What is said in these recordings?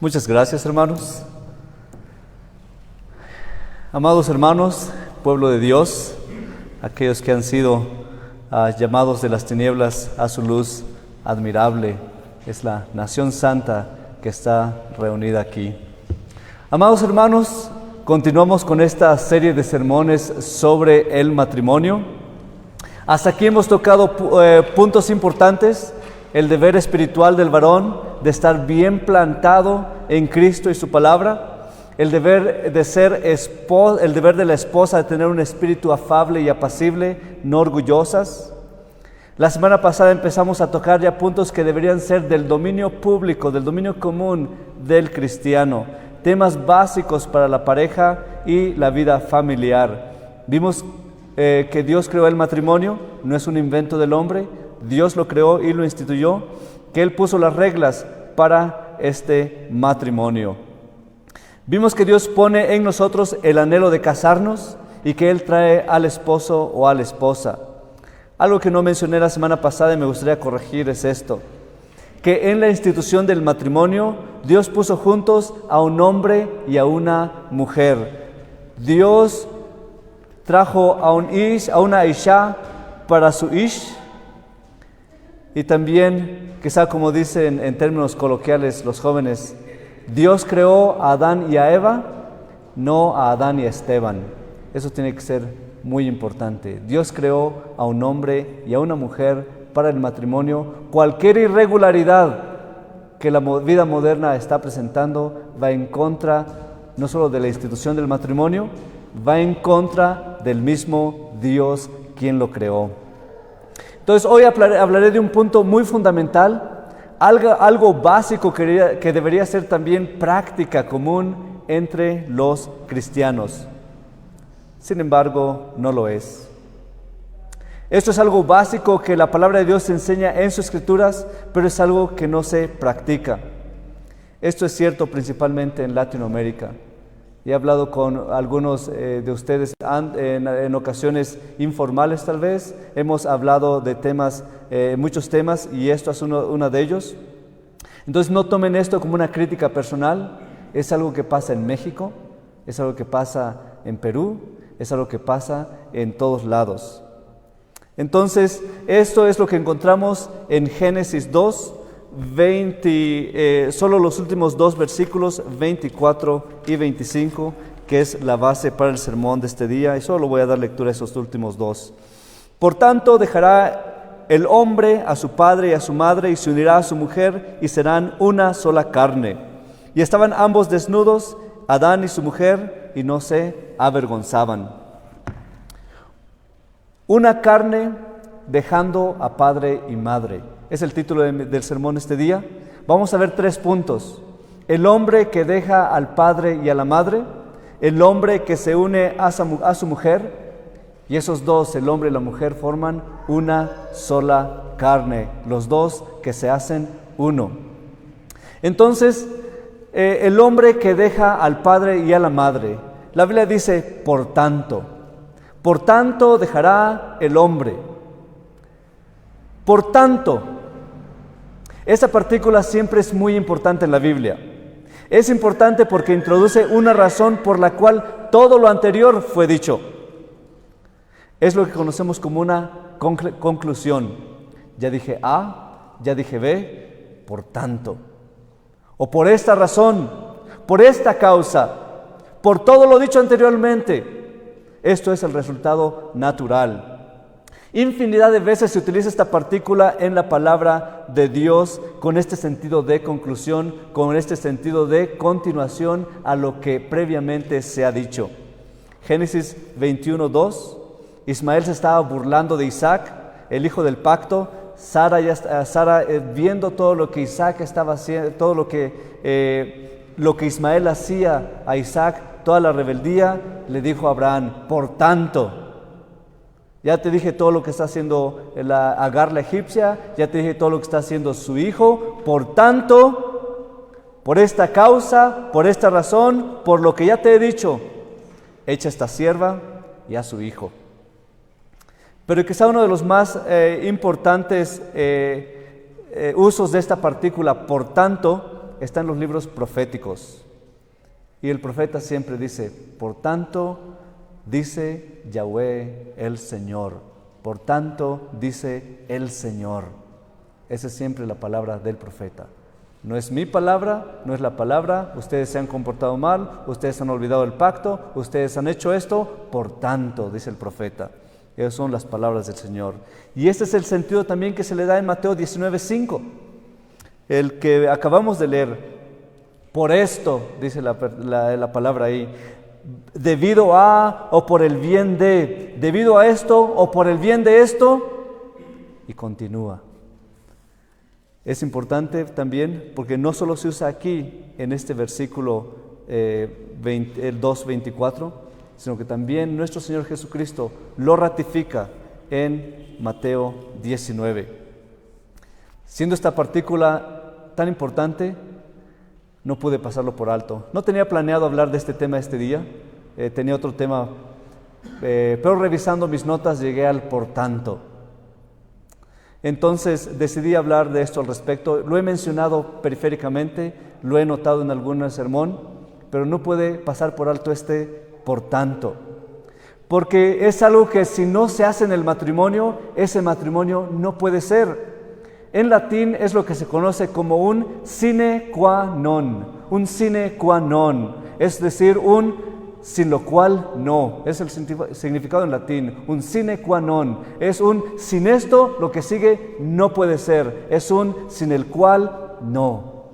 Muchas gracias, hermanos. Amados hermanos, pueblo de Dios, aquellos que han sido llamados de las tinieblas a su luz admirable, es la nación santa que está reunida aquí. Amados hermanos, continuamos con esta serie de sermones sobre el matrimonio. Hasta aquí hemos tocado puntos importantes: el deber espiritual del varón de estar bien plantado en Cristo y su palabra, el deber de la esposa de tener un espíritu afable y apacible, no orgullosas. La semana pasada empezamos a tocar ya puntos que deberían ser del dominio público, del dominio común del cristiano, temas básicos para la pareja y la vida familiar. Vimos que Dios creó el matrimonio, no es un invento del hombre, Dios lo creó y lo instituyó, que Él puso las reglas para este matrimonio. Vimos que Dios pone en nosotros el anhelo de casarnos y que Él trae al esposo o a la esposa. Algo que no mencioné la semana pasada y me gustaría corregir es esto: que en la institución del matrimonio Dios puso juntos a un hombre y a una mujer. Dios trajo a una Isha para su Ish, y también, quizá como dicen en términos coloquiales los jóvenes, Dios creó a Adán y a Eva, no a Adán y a Esteban. Eso tiene que ser muy importante. Dios creó a un hombre y a una mujer para el matrimonio. Cualquier irregularidad que la vida moderna está presentando va en contra no solo de la institución del matrimonio, va en contra del mismo Dios quien lo creó. Entonces hoy hablaré de un punto muy fundamental, algo básico que debería ser también práctica común entre los cristianos. Sin embargo, no lo es. Esto es algo básico que la palabra de Dios enseña en sus escrituras, pero es algo que no se practica. Esto es cierto principalmente en Latinoamérica. He hablado con algunos de ustedes en ocasiones informales tal vez. Hemos hablado de temas, muchos temas, y esto es uno de ellos. Entonces no tomen esto como una crítica personal. Es algo que pasa en México, es algo que pasa en Perú, es algo que pasa en todos lados. Entonces esto es lo que encontramos en Génesis 2, solo los últimos dos versículos, 24 y 25, que es la base para el sermón de este día, y solo voy a dar lectura a esos últimos dos. Por tanto, dejará el hombre a su padre y a su madre, y se unirá a su mujer, y serán una sola carne. Y estaban ambos desnudos, Adán y su mujer, y no se avergonzaban. Una carne dejando a padre y madre. Es el título del sermón este día. Vamos a ver 3 puntos: el hombre que deja al padre y a la madre, el hombre que se une a su mujer, y esos dos, el hombre y la mujer, forman una sola carne, los dos que se hacen uno. Entonces, el hombre que deja al padre y a la madre, la Biblia dice por tanto dejará el hombre. Por tanto, esa partícula siempre es muy importante en la Biblia. Es importante porque introduce una razón por la cual todo lo anterior fue dicho. Es lo que conocemos como una conclusión. Ya dije A, ya dije B, por tanto. O por esta razón, por esta causa, por todo lo dicho anteriormente. Esto es el resultado natural. Infinidad de veces se utiliza esta partícula en la palabra de Dios con este sentido de conclusión, con este sentido de continuación a lo que previamente se ha dicho. Génesis 21:2, Ismael se estaba burlando de Isaac, el hijo del pacto. Sara viendo todo lo que Isaac estaba haciendo, todo lo que Ismael hacía a Isaac, toda la rebeldía, le dijo a Abraham: por tanto, ya te dije todo lo que está haciendo Agar la egipcia, ya te dije todo lo que está haciendo su hijo, por tanto, por esta causa, por esta razón, por lo que ya te he dicho, echa esta sierva y a su hijo. Pero quizá uno de los más importantes usos de esta partícula, por tanto, está en los libros proféticos. Y el profeta siempre dice, por tanto, dice Yahweh el Señor. Por tanto, dice el Señor. Esa es siempre la palabra del profeta. No es mi palabra, no es la palabra. Ustedes se han comportado mal, ustedes han olvidado el pacto, ustedes han hecho esto, por tanto, dice el profeta. Esas son las palabras del Señor. Y este es el sentido también que se le da en Mateo 19:5. El que acabamos de leer. Por esto, dice la palabra ahí, debido a o por el bien de, debido a esto o por el bien de esto, y continúa. Es importante también porque no solo se usa aquí en este versículo 2:24, sino que también nuestro Señor Jesucristo lo ratifica en Mateo 19. Siendo esta partícula tan importante, no pude pasarlo por alto. No tenía planeado hablar de este tema este día, tenía otro tema, pero revisando mis notas llegué al por tanto. Entonces decidí hablar de esto al respecto. Lo he mencionado periféricamente, lo he notado en algún sermón, pero no puede pasar por alto este por tanto. Porque es algo que si no se hace en el matrimonio, ese matrimonio no puede ser. En latín es lo que se conoce como un sine qua non, es decir, un sin lo cual no, es el significado en latín, un sine qua non, es un sin esto lo que sigue no puede ser, es un sin el cual no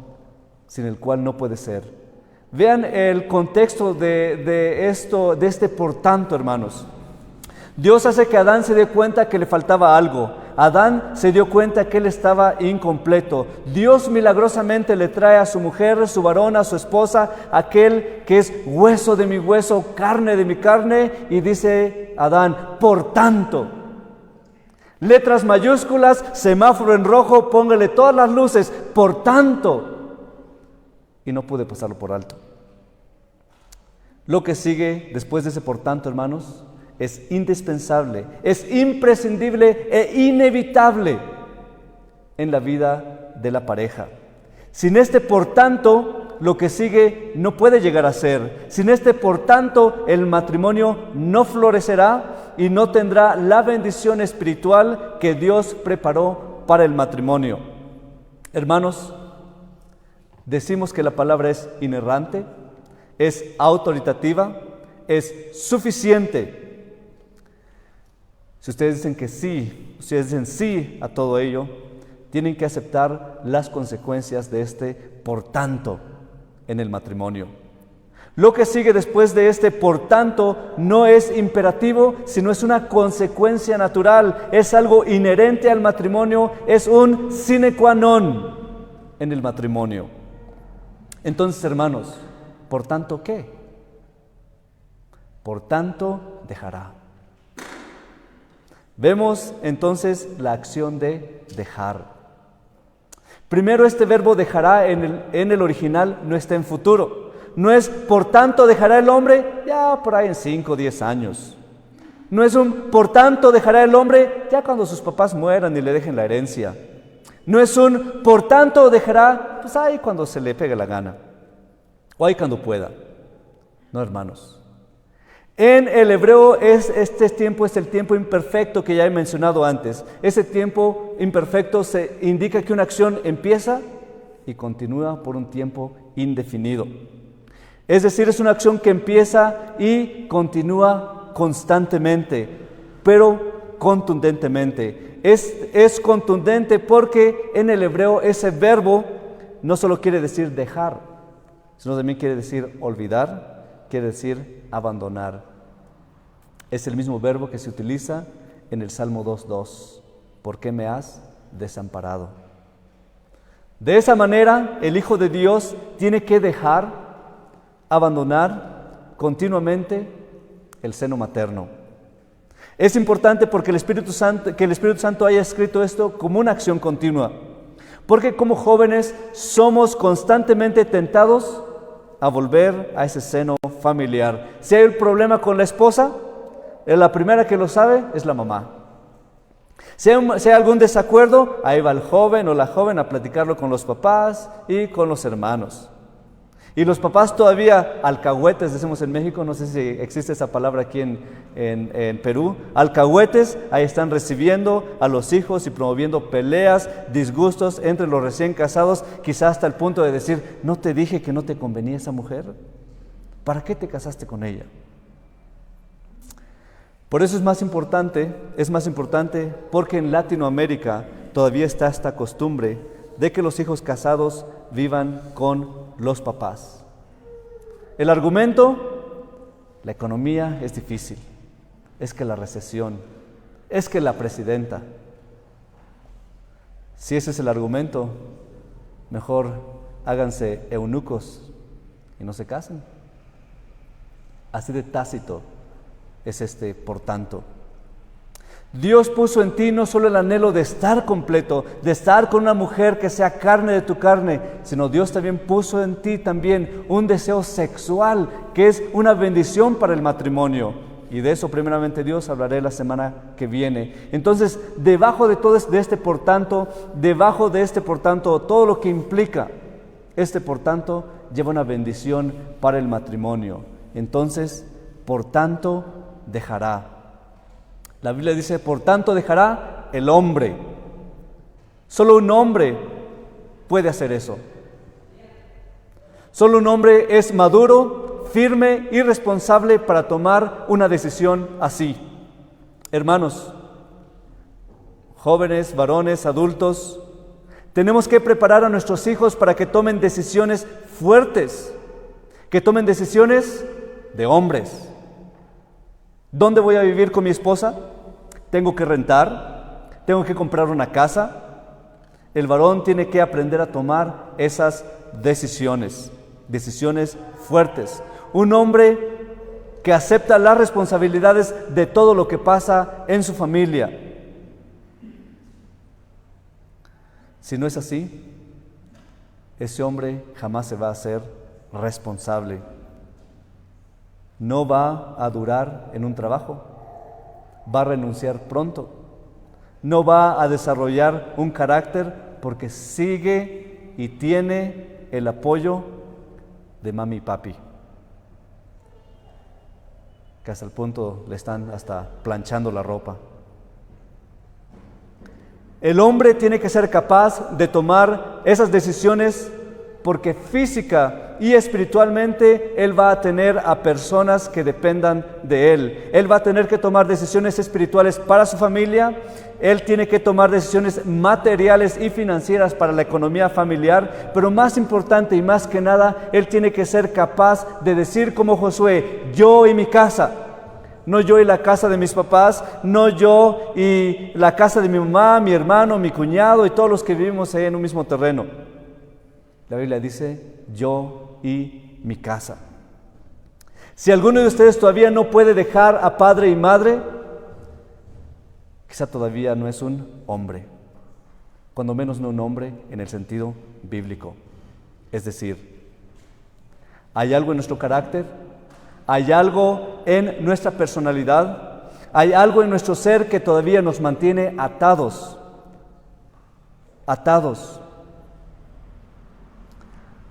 puede ser. Vean el contexto de este por tanto, hermanos. Dios hace que Adán se dé cuenta que le faltaba algo. Adán se dio cuenta que él estaba incompleto. Dios milagrosamente le trae a su mujer, su varón, a su esposa, aquel que es hueso de mi hueso, carne de mi carne, y dice Adán, por tanto. Letras mayúsculas, semáforo en rojo, póngale todas las luces, por tanto. Y no pude pasarlo por alto. Lo que sigue después de ese por tanto, hermanos, es indispensable, es imprescindible e inevitable en la vida de la pareja. Sin este por tanto, lo que sigue no puede llegar a ser. Sin este por tanto, el matrimonio no florecerá y no tendrá la bendición espiritual que Dios preparó para el matrimonio. Hermanos, decimos que la palabra es inerrante, es autoritativa, es suficiente. Si ustedes dicen que sí, ustedes dicen sí a todo ello, tienen que aceptar las consecuencias de este por tanto en el matrimonio. Lo que sigue después de este por tanto no es imperativo, sino es una consecuencia natural, es algo inherente al matrimonio, es un sine qua non en el matrimonio. Entonces, hermanos, ¿por tanto qué? Por tanto dejará. Vemos entonces la acción de dejar. Primero, este verbo dejará en el original no está en futuro. No es por tanto dejará el hombre ya por ahí en 5 o 10 años. No es un por tanto dejará el hombre ya cuando sus papás mueran y le dejen la herencia. No es un por tanto dejará pues ahí cuando se le pegue la gana o ahí cuando pueda. No, hermanos. En el hebreo este tiempo es el tiempo imperfecto que ya he mencionado antes. Ese tiempo imperfecto se indica que una acción empieza y continúa por un tiempo indefinido. Es decir, es una acción que empieza y continúa constantemente, pero contundentemente. Es contundente porque en el hebreo ese verbo no solo quiere decir dejar, sino también quiere decir olvidar, quiere decir abandonar. Es el mismo verbo que se utiliza en el Salmo 2:2. ¿Por qué me has desamparado? De esa manera, el Hijo de Dios tiene que dejar, abandonar continuamente el seno materno. Es importante porque el Espíritu Santo haya escrito esto como una acción continua. Porque como jóvenes somos constantemente tentados a volver a ese seno familiar. Si hay un problema con la esposa, la primera que lo sabe es la mamá. Si hay algún desacuerdo, ahí va el joven o la joven a platicarlo con los papás y con los hermanos. Y los papás todavía, alcahuetes, decimos en México, no sé si existe esa palabra aquí en Perú, alcahuetes, ahí están recibiendo a los hijos y promoviendo peleas, disgustos entre los recién casados, quizás hasta el punto de decir, ¿no te dije que no te convenía esa mujer? ¿Para qué te casaste con ella? Por eso es más importante porque en Latinoamérica todavía está esta costumbre de que los hijos casados vivan con los papás. El argumento, la economía es difícil, es que la recesión, es que la presidenta. Si ese es el argumento, mejor háganse eunucos y no se casen. Así de tácito es por tanto. Dios puso en ti no solo el anhelo de estar completo, de estar con una mujer que sea carne de tu carne, sino Dios también puso en ti también un deseo sexual, que es una bendición para el matrimonio. Y de eso primeramente Dios hablaré la semana que viene. Entonces, debajo de todo este por tanto, todo lo que implica por tanto, lleva una bendición para el matrimonio. Entonces, por tanto, dejará. La Biblia dice, por tanto dejará el hombre. Solo un hombre puede hacer eso. Solo un hombre es maduro, firme y responsable para tomar una decisión así. Hermanos, jóvenes, varones, adultos, tenemos que preparar a nuestros hijos para que tomen decisiones fuertes, que tomen decisiones de hombres. ¿Dónde voy a vivir con mi esposa? ¿Tengo que rentar? ¿Tengo que comprar una casa? El varón tiene que aprender a tomar esas decisiones fuertes. Un hombre que acepta las responsabilidades de todo lo que pasa en su familia. Si no es así, ese hombre jamás se va a hacer responsable. No va a durar en un trabajo, va a renunciar pronto, no va a desarrollar un carácter porque sigue y tiene el apoyo de mami y papi, que hasta el punto le están hasta planchando la ropa. El hombre tiene que ser capaz de tomar esas decisiones porque física y espiritualmente él va a tener a personas que dependan de él. Él va a tener que tomar decisiones espirituales para su familia. Él tiene que tomar decisiones materiales y financieras para la economía familiar. Pero más importante y más que nada, él tiene que ser capaz de decir como Josué, yo y mi casa. No yo y la casa de mis papás, no yo y la casa de mi mamá, mi hermano, mi cuñado y todos los que vivimos ahí en un mismo terreno. La Biblia dice, yo y mi casa. Si alguno de ustedes todavía no puede dejar a padre y madre, quizá todavía no es un hombre, cuando menos no un hombre en el sentido bíblico. Es decir, hay algo en nuestro carácter, hay algo en nuestra personalidad, hay algo en nuestro ser que todavía nos mantiene atados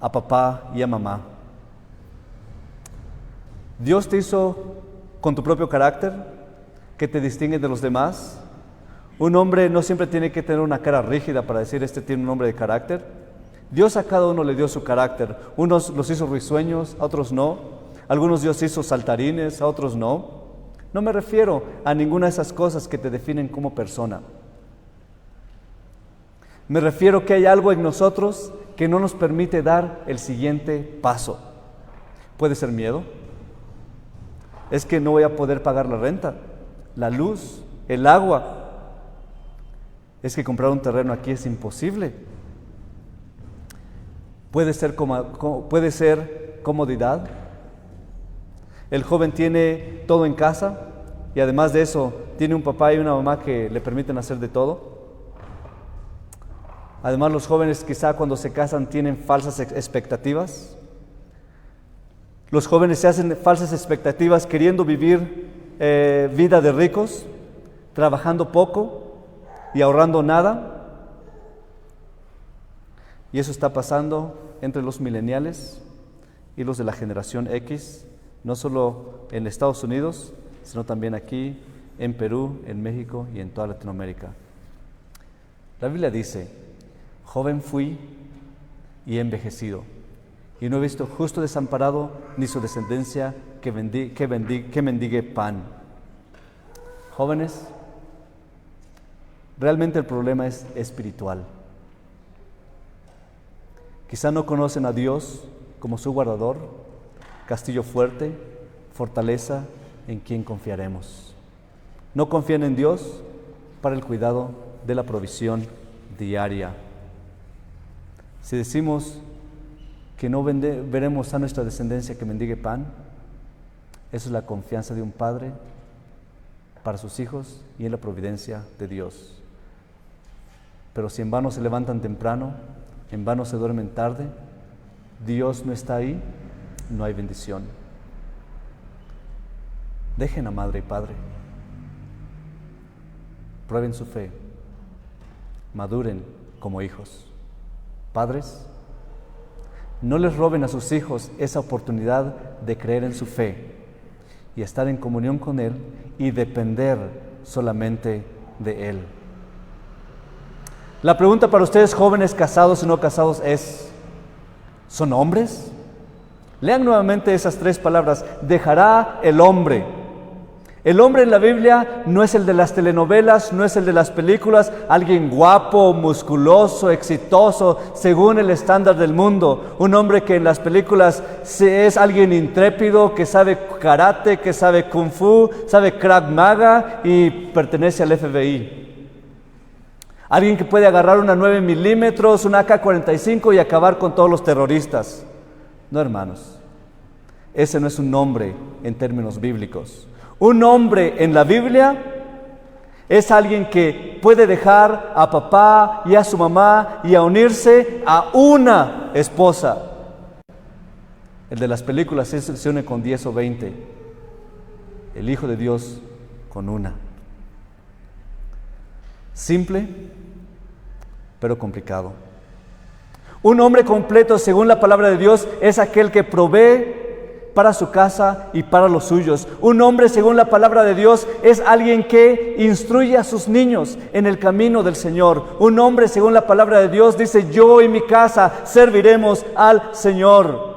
a papá y a mamá. Dios te hizo con tu propio carácter, que te distingue de los demás. Un hombre no siempre tiene que tener una cara rígida para decir, este tiene un hombre de carácter. Dios a cada uno le dio su carácter. Unos los hizo risueños, a otros no. Algunos Dios hizo saltarines, a otros no. No me refiero a ninguna de esas cosas que te definen como persona. Me refiero que hay algo en nosotros que no nos permite dar el siguiente paso. Puede ser miedo. Es que no voy a poder pagar la renta, la luz, el agua. Es que comprar un terreno aquí es imposible. Puede ser comodidad. El joven tiene todo en casa y además de eso tiene un papá y una mamá que le permiten hacer de todo. Además, los jóvenes quizá cuando se casan tienen falsas expectativas. Los jóvenes se hacen falsas expectativas queriendo vivir vida de ricos, trabajando poco, y ahorrando nada. Y eso está pasando entre los millennials y los de la generación X, no solo en Estados Unidos, sino también aquí, en Perú, en México y en toda Latinoamérica. La Biblia dice: joven fui y he envejecido, y no he visto justo desamparado ni su descendencia que mendigue pan. Jóvenes, realmente el problema es espiritual. Quizá no conocen a Dios como su guardador, castillo fuerte, fortaleza en quien confiaremos. No confían en Dios para el cuidado de la provisión diaria. Si decimos que no veremos a nuestra descendencia que mendigue pan, eso es la confianza de un padre para sus hijos y en la providencia de Dios. Pero si en vano se levantan temprano, en vano se duermen tarde, Dios no está ahí, no hay bendición. Dejen a madre y padre, prueben su fe, maduren como hijos. Padres, no les roben a sus hijos esa oportunidad de creer en su fe y estar en comunión con Él y depender solamente de Él. La pregunta para ustedes, jóvenes casados y no casados, es: ¿son hombres? Lean nuevamente esas 3 palabras: dejará el hombre. El hombre en la Biblia no es el de las telenovelas, no es el de las películas, alguien guapo, musculoso, exitoso, según el estándar del mundo. Un hombre que en las películas es alguien intrépido, que sabe karate, que sabe kung fu, sabe Krav Maga y pertenece al FBI. Alguien que puede agarrar una 9 milímetros, una AK-45 y acabar con todos los terroristas. No, hermanos, ese no es un hombre en términos bíblicos. Un hombre en la Biblia es alguien que puede dejar a papá y a su mamá y a unirse a una esposa. El de las películas se une con 10 o 20. El Hijo de Dios con una. Simple, pero complicado. Un hombre completo, según la palabra de Dios, es aquel que provee para su casa y para los suyos. Un hombre, según la palabra de Dios, es alguien que instruye a sus niños en el camino del Señor. Un hombre, según la palabra de Dios, dice: yo y mi casa serviremos al Señor.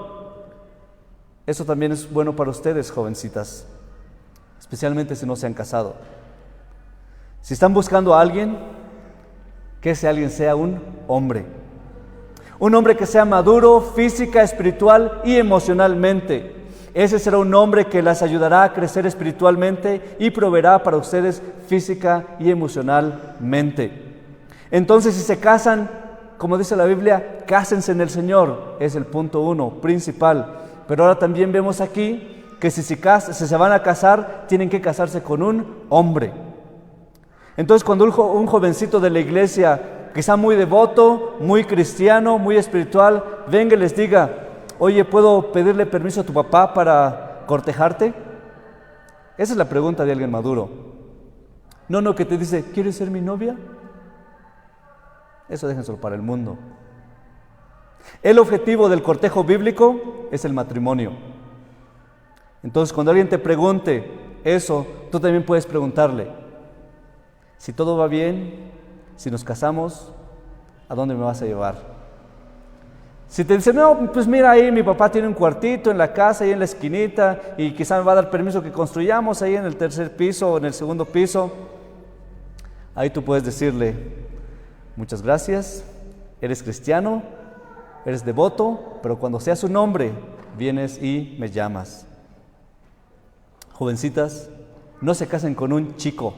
Eso también es bueno para ustedes, jovencitas, especialmente si no se han casado. Si están buscando a alguien, que ese alguien sea un hombre. Un hombre que sea maduro física, espiritual y emocionalmente. Ese será un hombre que las ayudará a crecer espiritualmente y proveerá para ustedes física y emocionalmente. Entonces, si se casan, como dice la Biblia, cásense en el Señor. Es el punto 1 principal. Pero ahora también vemos aquí que si se van a casar, tienen que casarse con un hombre. Entonces, cuando un jovencito de la iglesia, quizá muy devoto, muy cristiano, muy espiritual, venga y les diga: oye, ¿puedo pedirle permiso a tu papá para cortejarte? Esa es la pregunta de alguien maduro. No, que te dice: ¿quieres ser mi novia? Eso déjenselo para el mundo. El objetivo del cortejo bíblico es el matrimonio. Entonces, cuando alguien te pregunte eso, tú también puedes preguntarle: si todo va bien, si nos casamos, ¿a dónde me vas a llevar? Si te dice: no, pues mira, ahí mi papá tiene un cuartito en la casa, ahí en la esquinita, y quizá me va a dar permiso que construyamos ahí en el 3er piso o en el 2º piso. Ahí tú puedes decirle: muchas gracias, eres cristiano, eres devoto, pero cuando seas un hombre, vienes y me llamas. Jovencitas, no se casen con un chico.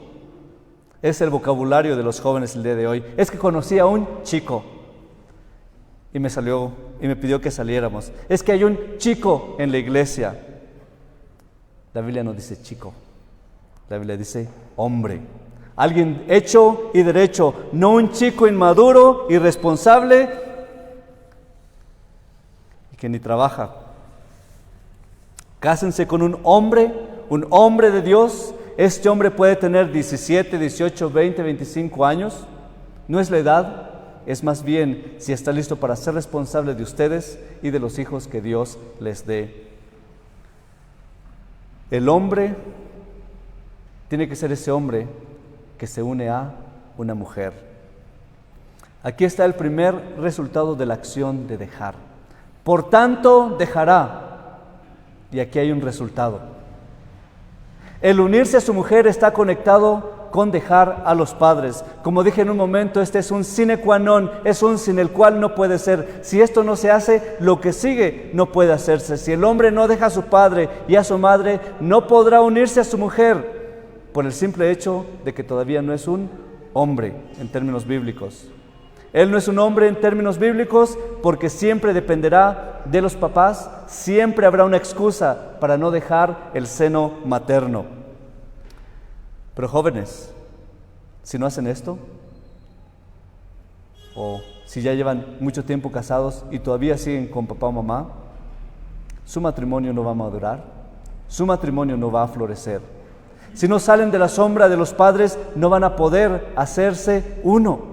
Es el vocabulario de los jóvenes el día de hoy. Es que conocí a un chico y me pidió que saliéramos. Es que hay un chico en la iglesia. La Biblia no dice chico, la Biblia dice hombre. Alguien hecho y derecho, no un chico inmaduro, irresponsable y que ni trabaja. Cásense con un hombre de Dios. Este hombre puede tener 17, 18, 20, 25 años. No es la edad, es más bien si está listo para ser responsable de ustedes y de los hijos que Dios les dé. El hombre tiene que ser ese hombre que se une a una mujer. Aquí está el primer resultado de la acción de dejar. Por tanto, dejará. Y aquí hay un resultado. El unirse a su mujer está conectado con dejar a los padres. Como dije en un momento, este es un sine qua non, es un sin el cual no puede ser. Si esto no se hace, lo que sigue no puede hacerse. Si el hombre no deja a su padre y a su madre, no podrá unirse a su mujer, por el simple hecho de que todavía no es un hombre en términos bíblicos. Él no es un hombre en términos bíblicos porque siempre dependerá de los papás, siempre habrá una excusa para no dejar el seno materno. Pero jóvenes, si no hacen esto, o si ya llevan mucho tiempo casados y todavía siguen con papá o mamá, su matrimonio no va a madurar, su matrimonio no va a florecer. Si no salen de la sombra de los padres, no van a poder hacerse uno.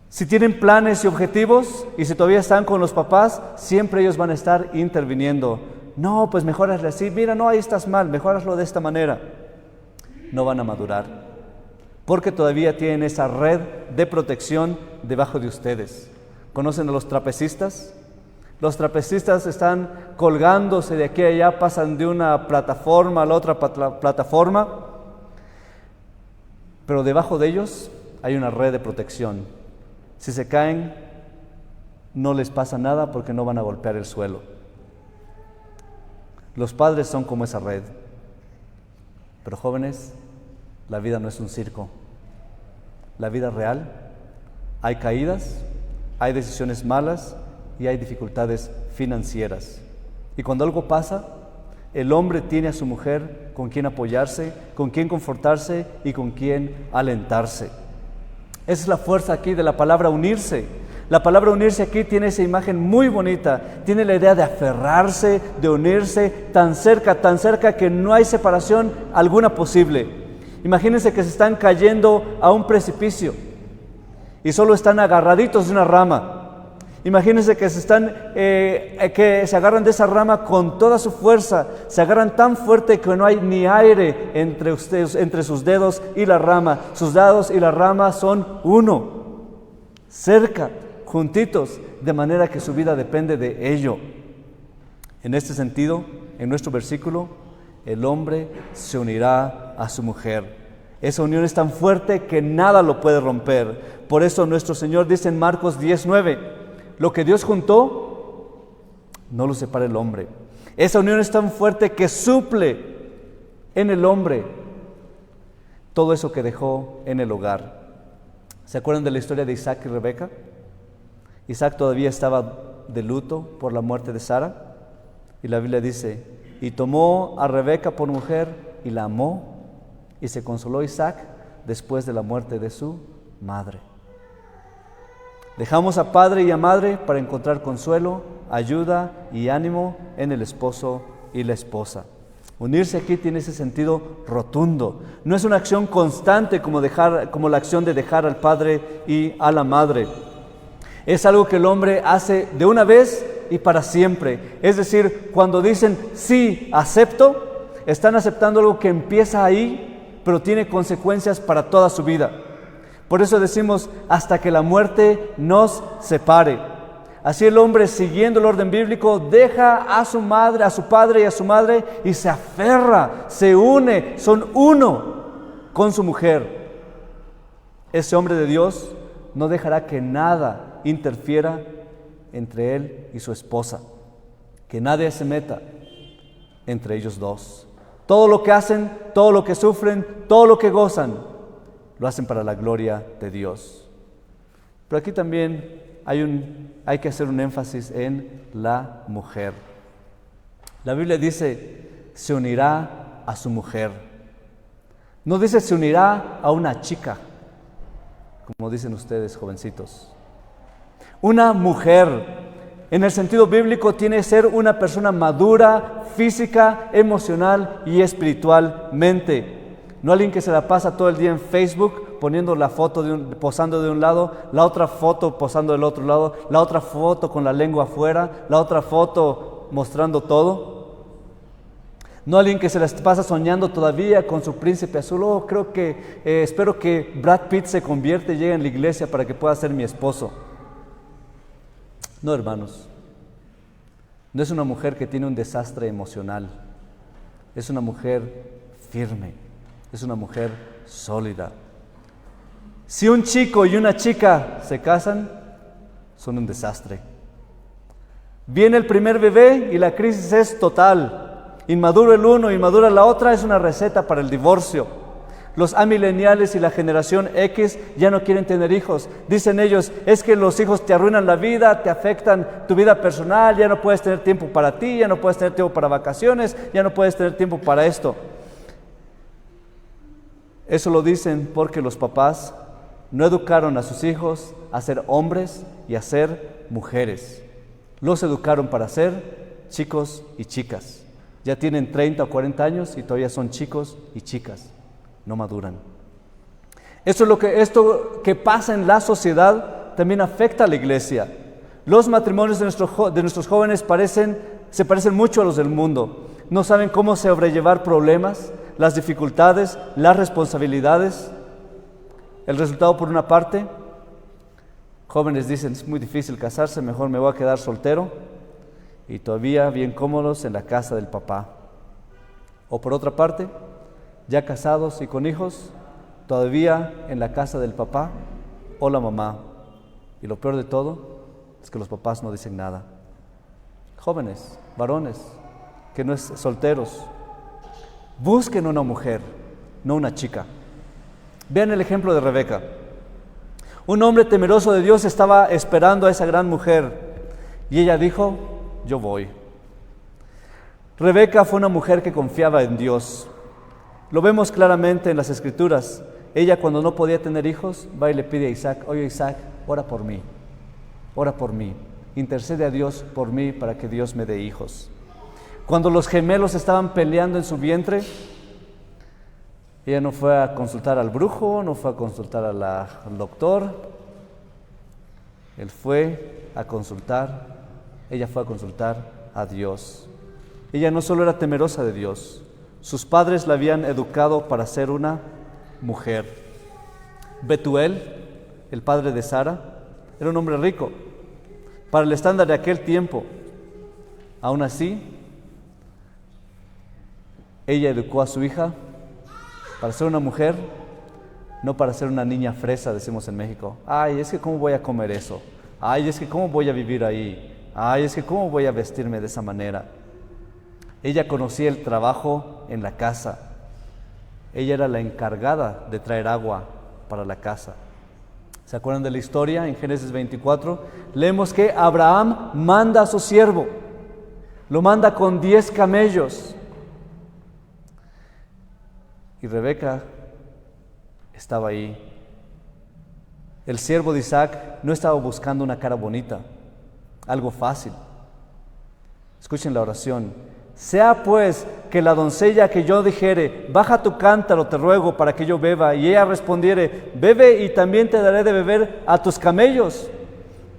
Si tienen planes y objetivos y si todavía están con los papás, siempre ellos van a estar interviniendo. No, pues mejor hazle así. Mira, no, ahí estás mal, mejor hazlo de esta manera. No van a madurar, porque todavía tienen esa red de protección debajo de ustedes. ¿Conocen a los trapecistas? Los trapecistas están colgándose de aquí a allá, pasan de una plataforma a la otra plataforma, pero debajo de ellos hay una red de protección. Si se caen, no les pasa nada porque no van a golpear el suelo. Los padres son como esa red. Pero jóvenes, la vida no es un circo. La vida real, hay caídas, hay decisiones malas y hay dificultades financieras. Y cuando algo pasa, el hombre tiene a su mujer con quien apoyarse, con quien confortarse y con quien alentarse. Esa es la fuerza aquí de la palabra unirse. La palabra unirse aquí tiene esa imagen muy bonita. Tiene la idea de aferrarse, de unirse tan cerca que no hay separación alguna posible. Imagínense que se están cayendo a un precipicio y solo están agarraditos de una rama. Imagínense que se agarran de esa rama con toda su fuerza, se agarran tan fuerte que no hay ni aire entre ustedes, entre sus dedos y la rama. Sus dedos y la rama son uno, cerca, juntitos, de manera que su vida depende de ello. En este sentido, en nuestro versículo, el hombre se unirá a su mujer. Esa unión es tan fuerte que nada lo puede romper. Por eso nuestro Señor dice en Marcos 10:9, lo que Dios juntó, no lo separa el hombre. Esa unión es tan fuerte que suple en el hombre todo eso que dejó en el hogar. ¿Se acuerdan de la historia de Isaac y Rebeca? Isaac todavía estaba de luto por la muerte de Sara. Y la Biblia dice, y tomó a Rebeca por mujer y la amó, y se consoló Isaac después de la muerte de su madre. Dejamos a padre y a madre para encontrar consuelo, ayuda y ánimo en el esposo y la esposa. Unirse aquí tiene ese sentido rotundo. No es una acción constante como la acción de dejar al padre y a la madre. Es algo que el hombre hace de una vez y para siempre. Es decir, cuando dicen sí, acepto, están aceptando algo que empieza ahí, pero tiene consecuencias para toda su vida. Por eso decimos, hasta que la muerte nos separe. Así el hombre, siguiendo el orden bíblico, deja a su madre, a su padre y a su madre y se aferra, se une, son uno con su mujer. Ese hombre de Dios no dejará que nada interfiera entre él y su esposa, que nadie se meta entre ellos dos. Todo lo que hacen, todo lo que sufren, todo lo que gozan, lo hacen para la gloria de Dios. Pero aquí también hay que hacer un énfasis en la mujer. La Biblia dice, se unirá a su mujer. No dice se unirá a una chica, como dicen ustedes, jovencitos. Una mujer. En el sentido bíblico tiene que ser una persona madura, física, emocional y espiritualmente. No alguien que se la pasa todo el día en Facebook poniendo la foto posando de un lado, la otra foto posando del otro lado, la otra foto con la lengua afuera, la otra foto mostrando todo. No alguien que se la pasa soñando todavía con su príncipe azul. Oh, espero que Brad Pitt se convierta y llegue en la iglesia para que pueda ser mi esposo. No, hermanos. No es una mujer que tiene un desastre emocional. Es una mujer firme. Es una mujer sólida. Si un chico y una chica se casan, son un desastre. Viene el primer bebé y la crisis es total. Inmaduro el uno, inmadura la otra, es una receta para el divorcio. Los amileniales y la generación X ya no quieren tener hijos. Dicen ellos, es que los hijos te arruinan la vida, te afectan tu vida personal, ya no puedes tener tiempo para ti, ya no puedes tener tiempo para vacaciones, ya no puedes tener tiempo para esto. Eso lo dicen porque los papás no educaron a sus hijos a ser hombres y a ser mujeres. Los educaron para ser chicos y chicas. Ya tienen 30 o 40 años y todavía son chicos y chicas. No maduran. Esto que pasa en la sociedad también afecta a la iglesia. Los matrimonios de nuestros jóvenes se parecen mucho a los del mundo. No saben cómo sobrellevar problemas, las dificultades, las responsabilidades. El resultado, por una parte, jóvenes dicen, es muy difícil casarse, mejor me voy a quedar soltero. Y todavía bien cómodos en la casa del papá. O por otra parte, ya casados y con hijos, todavía en la casa del papá o la mamá. Y lo peor de todo es que los papás no dicen nada. Jóvenes, varones, que no es solteros, busquen una mujer, no una chica. Vean el ejemplo de Rebeca. Un hombre temeroso de Dios estaba esperando a esa gran mujer y ella dijo, yo voy. Rebeca fue una mujer que confiaba en Dios. Lo vemos claramente en las Escrituras. Ella, cuando no podía tener hijos, va y le pide a Isaac, oye Isaac, ora por mí, intercede a Dios por mí para que Dios me dé hijos. Cuando los gemelos estaban peleando en su vientre, ella no fue a consultar al brujo, no fue a consultar al doctor, ella fue a consultar a Dios. Ella no solo era temerosa de Dios, sus padres la habían educado para ser una mujer. Betuel, el padre de Sara, era un hombre rico para el estándar de aquel tiempo. Aún así, ella educó a su hija para ser una mujer, no para ser una niña fresa, decimos en México. Ay, es que ¿cómo voy a comer eso? Ay, es que ¿cómo voy a vivir ahí? Ay, es que ¿cómo voy a vestirme de esa manera? Ella conocía el trabajo en la casa. Ella era la encargada de traer agua para la casa. ¿Se acuerdan de la historia? En Génesis 24 leemos que Abraham manda a su siervo, lo manda con 10 camellos. Y Rebeca estaba ahí. El siervo de Isaac no estaba buscando una cara bonita, algo fácil. Escuchen la oración. Sea pues que la doncella que yo dijere, baja tu cántaro, te ruego, para que yo beba, y ella respondiere, bebe y también te daré de beber a tus camellos.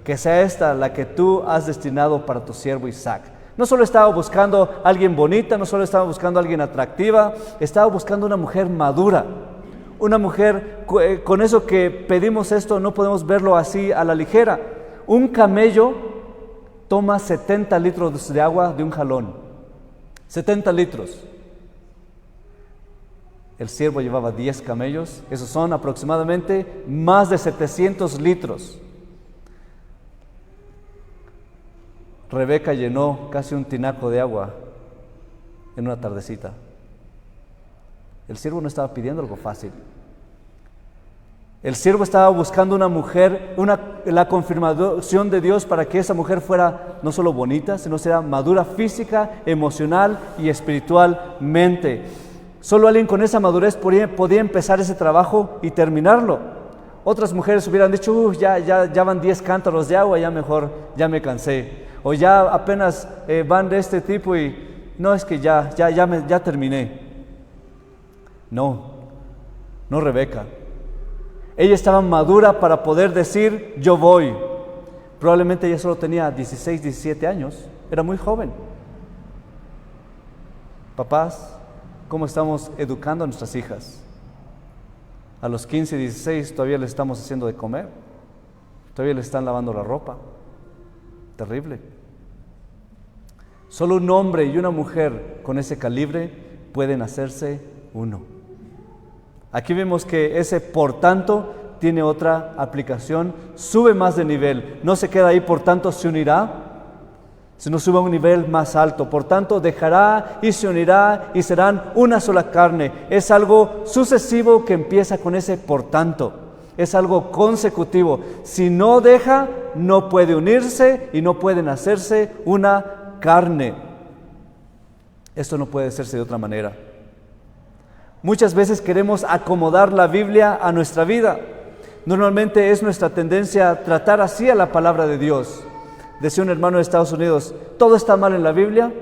Que sea esta la que tú has destinado para tu siervo Isaac. No solo estaba buscando a alguien bonita, no solo estaba buscando a alguien atractiva, estaba buscando una mujer madura. Una mujer, con eso que pedimos esto, no podemos verlo así a la ligera. Un camello toma 70 litros de agua de un jalón. 70 litros. El siervo llevaba 10 camellos, esos son aproximadamente más de 700 litros. Rebeca llenó casi un tinaco de agua en una tardecita. El siervo no estaba pidiendo algo fácil. El siervo estaba buscando una mujer, la confirmación de Dios para que esa mujer fuera no solo bonita, sino sea madura física, emocional y espiritualmente. Solo alguien con esa madurez podía empezar ese trabajo y terminarlo. Otras mujeres hubieran dicho, ya van 10 cántaros de agua, ya mejor, ya me cansé. o ya apenas van de este tipo y no, es que ya terminé. No Rebeca. Ella estaba madura para poder decir, yo voy. Probablemente ella solo tenía 16, 17 años, era muy joven. Papás, ¿cómo estamos educando a nuestras hijas? A los 15, 16 todavía les estamos haciendo de comer, todavía les están lavando la ropa. Terrible. Solo un hombre y una mujer con ese calibre pueden hacerse uno. Aquí vemos que ese por tanto tiene otra aplicación, sube más de nivel, no se queda ahí, por tanto se unirá, sino sube a un nivel más alto. Por tanto dejará y se unirá y serán una sola carne. Es algo sucesivo que empieza con ese por tanto, es algo consecutivo. Si no deja, no puede unirse y no pueden hacerse una carne. Esto no puede hacerse de otra manera. Muchas veces queremos acomodar la Biblia a nuestra vida. Normalmente es nuestra tendencia tratar así a la palabra de Dios. Decía un hermano de Estados Unidos, todo está mal en la Biblia,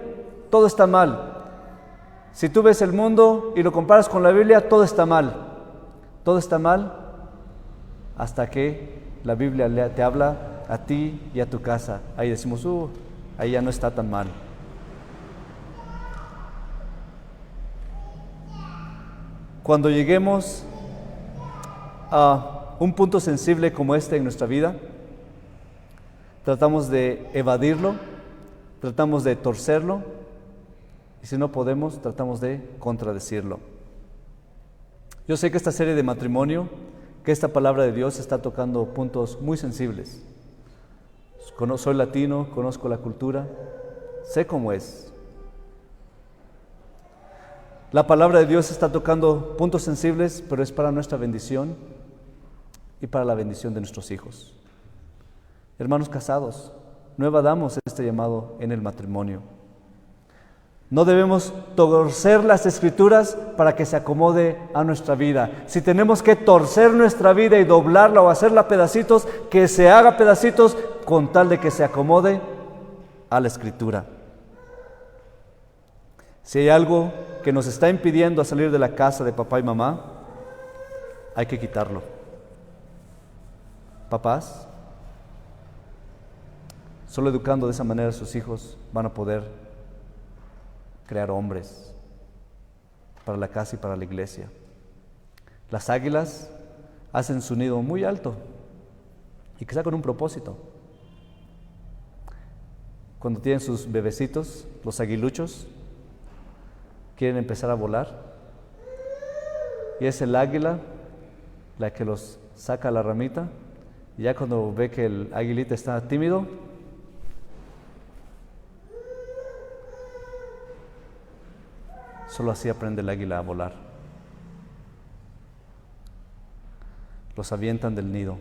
todo está mal. Si tú ves el mundo y lo comparas con la Biblia, todo está mal. Todo está mal hasta que la Biblia te habla a ti y a tu casa. Ahí decimos, ahí ya no está tan mal. Cuando lleguemos a un punto sensible como este en nuestra vida, tratamos de evadirlo, tratamos de torcerlo, y si no podemos, tratamos de contradecirlo. Yo sé que esta serie de matrimonio, que esta palabra de Dios está tocando puntos muy sensibles. Soy latino, conozco la cultura, sé cómo es. La palabra de Dios está tocando puntos sensibles, pero es para nuestra bendición y para la bendición de nuestros hijos. Hermanos casados, no evadamos este llamado en el matrimonio. No debemos torcer las Escrituras para que se acomode a nuestra vida. Si tenemos que torcer nuestra vida y doblarla o hacerla pedacitos, que se haga pedacitos con tal de que se acomode a la Escritura. Si hay algo que nos está impidiendo salir de la casa de papá y mamá, hay que quitarlo. Papás, solo educando de esa manera a sus hijos van a poder crear hombres para la casa y para la iglesia. Las águilas hacen su nido muy alto y quizá con un propósito. Cuando tienen sus bebecitos, los aguiluchos, quieren empezar a volar y es el águila la que los saca a la ramita y ya cuando ve que el aguilita está tímido, solo así aprende el águila a volar. Los avientan del nido.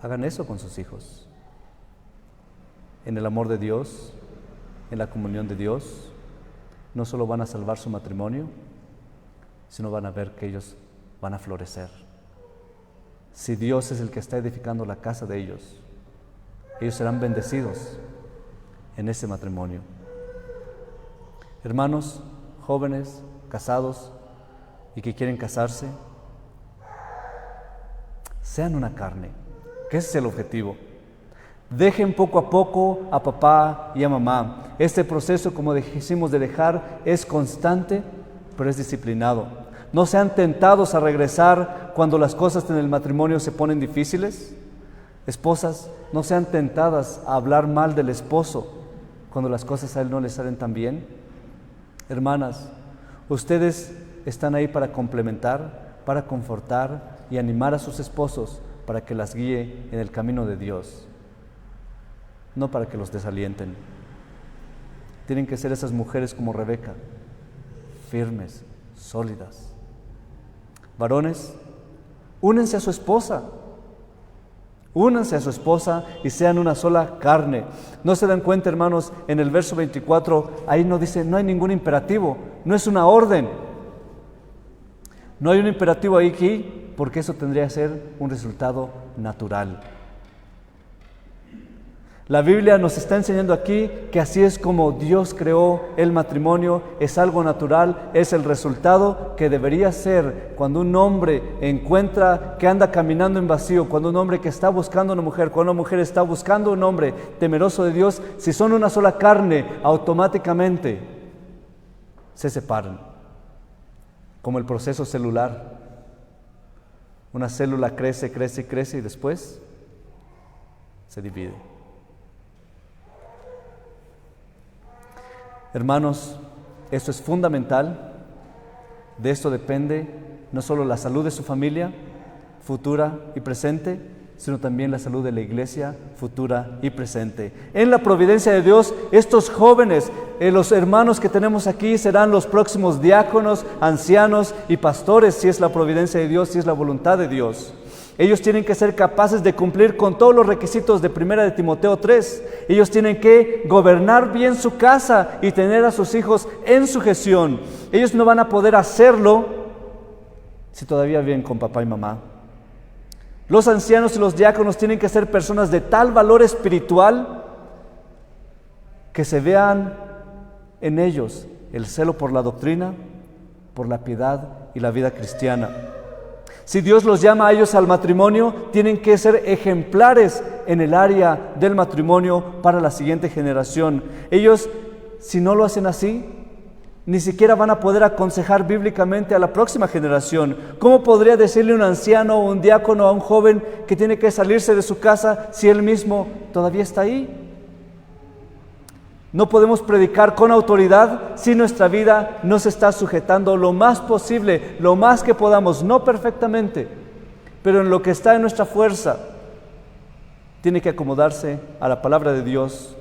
Hagan eso con sus hijos. En el amor de Dios, en la comunión de Dios, no solo van a salvar su matrimonio, sino van a ver que ellos van a florecer. Si Dios es el que está edificando la casa de ellos serán bendecidos en ese matrimonio. Hermanos, jóvenes, casados y que quieren casarse, sean una carne, que ese es el objetivo. Dejen poco a poco a papá y a mamá. Este proceso, como dijimos, de dejar es constante, pero es disciplinado. No sean tentados a regresar cuando las cosas en el matrimonio se ponen difíciles. Esposas, no sean tentadas a hablar mal del esposo cuando las cosas a él no le salen tan bien. Hermanas, ustedes están ahí para complementar, para confortar y animar a sus esposos para que las guíe en el camino de Dios, no para que los desalienten. Tienen que ser esas mujeres como Rebeca, firmes, sólidas. Varones, únense a su esposa. Únanse a su esposa y sean una sola carne. ¿No se dan cuenta, hermanos? En el verso 24, ahí no dice, no hay ningún imperativo, no es una orden. No hay un imperativo ahí aquí, porque eso tendría que ser un resultado natural. La Biblia nos está enseñando aquí que así es como Dios creó el matrimonio, es algo natural, es el resultado que debería ser cuando un hombre encuentra que anda caminando en vacío, cuando un hombre que está buscando una mujer, cuando una mujer está buscando un hombre temeroso de Dios, si son una sola carne, automáticamente se separan, como el proceso celular. Una célula crece, crece y crece y después se divide. Hermanos, esto es fundamental. De esto depende no solo la salud de su familia, futura y presente, sino también la salud de la iglesia, futura y presente. En la providencia de Dios, estos jóvenes, los hermanos que tenemos aquí, serán los próximos diáconos, ancianos y pastores, si es la providencia de Dios, si es la voluntad de Dios. Ellos tienen que ser capaces de cumplir con todos los requisitos de 1 de Timoteo 3. Ellos tienen que gobernar bien su casa y tener a sus hijos en sujeción. Ellos no van a poder hacerlo si todavía viven con papá y mamá. Los ancianos y los diáconos tienen que ser personas de tal valor espiritual que se vean en ellos el celo por la doctrina, por la piedad y la vida cristiana. Si Dios los llama a ellos al matrimonio, tienen que ser ejemplares en el área del matrimonio para la siguiente generación. Ellos, si no lo hacen así, ni siquiera van a poder aconsejar bíblicamente a la próxima generación. ¿Cómo podría decirle un anciano o un diácono a un joven que tiene que salirse de su casa si él mismo todavía está ahí? No podemos predicar con autoridad si nuestra vida no se está sujetando lo más posible, lo más que podamos, no perfectamente, pero en lo que está en nuestra fuerza. Tiene que acomodarse a la palabra de Dios.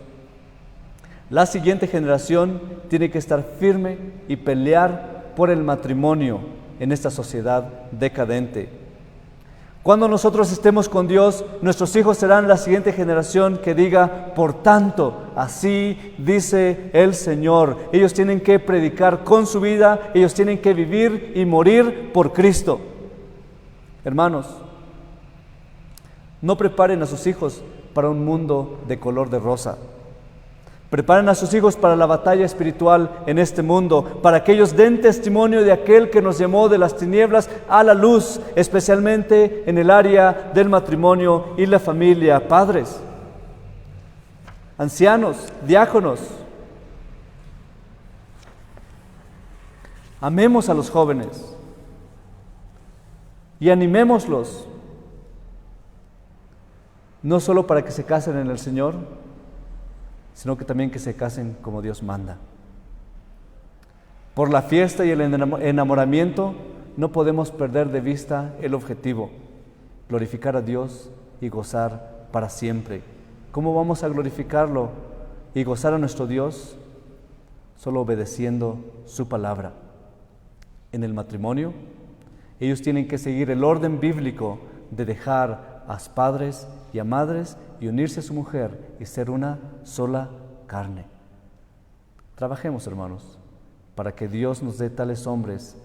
La siguiente generación tiene que estar firme y pelear por el matrimonio en esta sociedad decadente. Cuando nosotros estemos con Dios, nuestros hijos serán la siguiente generación que diga, por tanto, así dice el Señor. Ellos tienen que predicar con su vida, ellos tienen que vivir y morir por Cristo. Hermanos, no preparen a sus hijos para un mundo de color de rosa. Preparen a sus hijos para la batalla espiritual en este mundo, para que ellos den testimonio de aquel que nos llamó de las tinieblas a la luz, especialmente en el área del matrimonio y la familia. Padres, ancianos, diáconos, amemos a los jóvenes y animémoslos, no solo para que se casen en el Señor, sino que también que se casen como Dios manda. Por la fiesta y el enamoramiento no podemos perder de vista el objetivo, glorificar a Dios y gozar para siempre. ¿Cómo vamos a glorificarlo y gozar a nuestro Dios? Solo obedeciendo su palabra. En el matrimonio, ellos tienen que seguir el orden bíblico de dejar a padres y a madres y unirse a su mujer y ser una sola carne. Trabajemos, hermanos, para que Dios nos dé tales hombres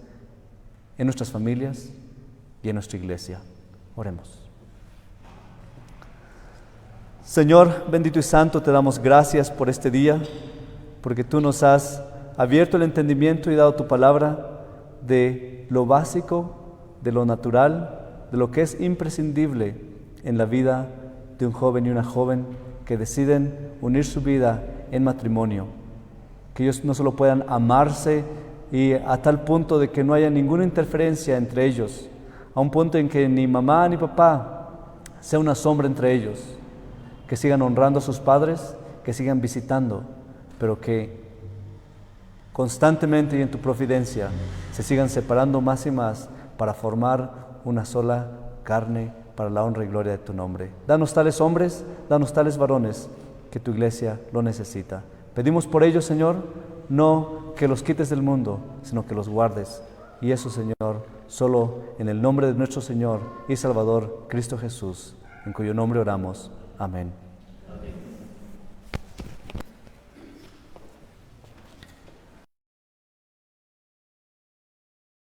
en nuestras familias y en nuestra iglesia. Oremos. Señor bendito y santo, te damos gracias por este día, porque tú nos has abierto el entendimiento y dado tu palabra de lo básico, de lo natural, de lo que es imprescindible en la vida de un joven y una joven que deciden unir su vida en matrimonio. Que ellos no solo puedan amarse y a tal punto de que no haya ninguna interferencia entre ellos, a un punto en que ni mamá ni papá sea una sombra entre ellos, que sigan honrando a sus padres, que sigan visitando, pero que constantemente y en tu providencia se sigan separando más y más para formar una sola carne para la honra y gloria de tu nombre. Danos tales hombres, danos tales varones, que tu iglesia lo necesita. Pedimos por ellos, Señor, no que los quites del mundo, sino que los guardes. Y eso, Señor, solo en el nombre de nuestro Señor y Salvador, Cristo Jesús, en cuyo nombre oramos. Amén.